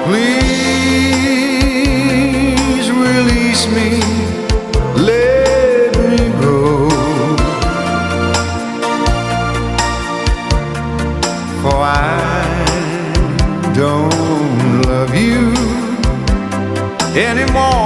Please release me, let me go. For I don't love you anymore.